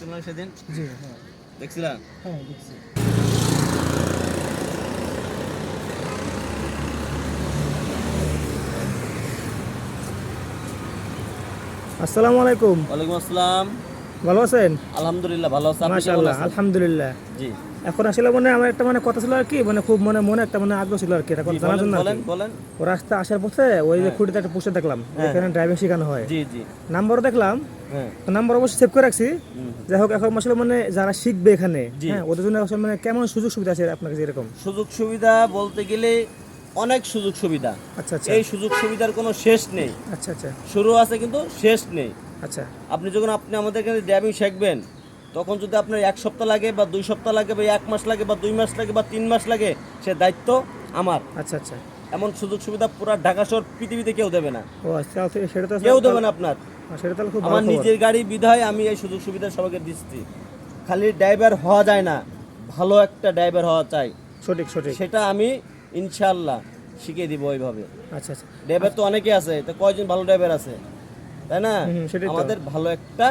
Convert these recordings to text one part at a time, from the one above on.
দেখছিলেন সেদিন? জি হ্যাঁ দেখছিলেন? হ্যাঁ দেখছি। আসসালামু আলাইকুম। ওয়ালাইকুম আসসালাম। ভালো আছেন? আলহামদুলিল্লাহ ভালো আছি। আপনি কেমন মাশাআল্লাহ আছেন? আলহামদুলিল্লাহ। জি এখন আসলে মানে আমার একটা মানে কথা ছিল আর কি, মানে খুব মনে একটা মানে আগ্রহ ছিল আর কি, এটা জি, জানার বলেন জন্য আর বলেন কি। বলেন। ও রাস্তা আসার পথে ওই যে হ্যাঁ খুঁটিতে একটা পোস্টার দেখলাম হ্যাঁ এখানে ড্রাইভিং শেখানো হয়। জি জি। নাম্বারও দেখলাম, হ্যাঁ তো নাম্বার অবশ্যই সেভ করে রাখছি। হুম। যাই হোক, এখন আসলে মানে যারা শিখবে এখানে, জি। হ্যাঁ, ওদের জন্য আসলে মানে কেমন সুযোগ সুবিধা আছে আপনার কাছে এরকম? সুযোগ সুবিধা বলতে গেলে অনেক সুযোগ সুবিধা। আচ্ছা আচ্ছা এই সুযোগ সুবিধার কোনো শেষ নেই। আচ্ছা আচ্ছা শুরু আছে কিন্তু শেষ নেই। আচ্ছা আপনি আমাদের এখানে ড্রাইভিং শিখবেন, তখন যদি আপনার 1 সপ্তাহ লাগে বা 2 সপ্তাহ লাগে বা 1 মাস লাগে বা 2 মাস লাগে বা 3 মাস লাগে, সে দায়িত্ব আমার। আচ্ছা আচ্ছা। এমন সুযোগ সুবিধা পুরো ঢাকা শহর পৃথিবীতে কেউ দেবে না। ও আচ্ছা, সেটা তো কেউ দেবে না আপনার। সেটা তাহলে খুব ভালো আমার খবর। নিজের গাড়ি বিধায় আমি এই সুযোগ সুবিধা সবাইকে দিচ্ছি। খালি ড্রাইভার হওয়া যায় না, ভালো একটা ড্রাইভার হওয়া চাই। সঠিক সঠিক। সেটা আমি ইনশাআল্লাহ শিখিয়ে দিব ওইভাবে। আচ্ছা আচ্ছা ড্রাইভার তো অনেকে আছে, তো কয়জন ভালো ড্রাইভার আছে, তাই না? সেটাই তো। আমাদের ভালো একটা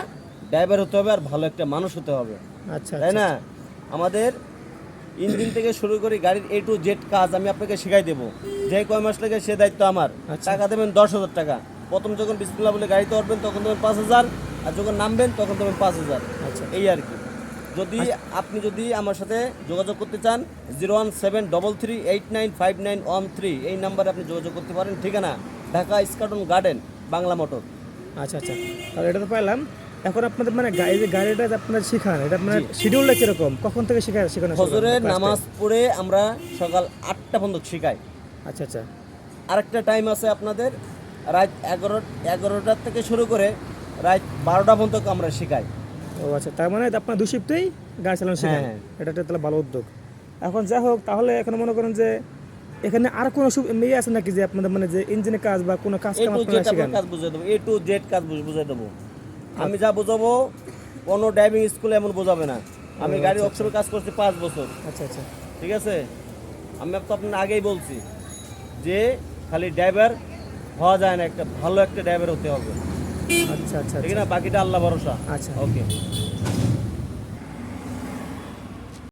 ড্রাইভার হতে হবে আর ভালো একটা মানুষ হতে হবে, আচ্ছা তাই আচ্ছা না? আমাদের ইঞ্জিন থেকে শুরু করে গাড়ির A to Z কাজ আমি আপনাকে শেখাই দেবো। যে কয় মাস লাগে সে দায়িত্ব আমার। আচ্ছা। টাকা দেবেন 10,000 টাকা। প্রথম যখন বিসমিল্লাহ বলে গাড়িতে উঠবেন তখন দেবেন 5,000, আর যখন নামবেন তখন দেবেন 5,000। আচ্ছা এই আর কি। আপনি যদি আমার সাথে যোগাযোগ করতে চান 01733895913 এই নাম্বারে আপনি যোগাযোগ করতে পারেন। ঠিকানা ঢাকা স্কাটন গার্ডেন, বাংলা মোটর। আচ্ছা আচ্ছা। তাহলে এটা তো পাইলাম। এখন আপনাদের মানে এই যে গাড়িটা যে আপনারা শেখান, এটা আপনার জি। শিডিউলটা কিরকম, কখন থেকে শেখানো শুরু করেন ফজরের ক্লাসটা? নামাজ পড়ে আমরা সকাল 8টা পর্যন্ত শেখাই। আচ্ছা আচ্ছা আরেকটা টাইম আছে আপনাদের রাত 11টার থেকে শুরু করে রাত 12টা পর্যন্ত আমরা শেখাই। ও আচ্ছা, তার মানে আপনার দুই শিফটেই গাড়ি চালানো শেখান। হ্যাঁ। এটা একটা তাহলে ভালো উদ্যোগ। এখন যাই হোক, তাহলে এখন মনে করেন যে এখানে আর কোনো মেয়ে আছে নাকি যে আপনাদের মানে যে ইঞ্জিনের কাজ বা কোনো কাজ A কাম to Z আপনারা শেখান? কাজ বুঝিয়ে দেবো, A to Z কাজ বুঝিয়ে দেবো। আমি যা বোঝাবো কোনো ড্রাইভিং স্কুলে এমন বোঝাবে না। আমি গাড়ি ওয়ার্কশপে কাজ করছি 5 বছর, আচ্ছা আচ্ছা ঠিক আছে? আমি তো আপনার আগেই বলছি যে খালি ড্রাইভার হওয়া যায় না, একটা ভালো একটা ড্রাইভার হতে হবে, আচ্ছা আচ্ছা ঠিক না? বাকিটা আল্লাহ ভরসা। আচ্ছা। ওকে।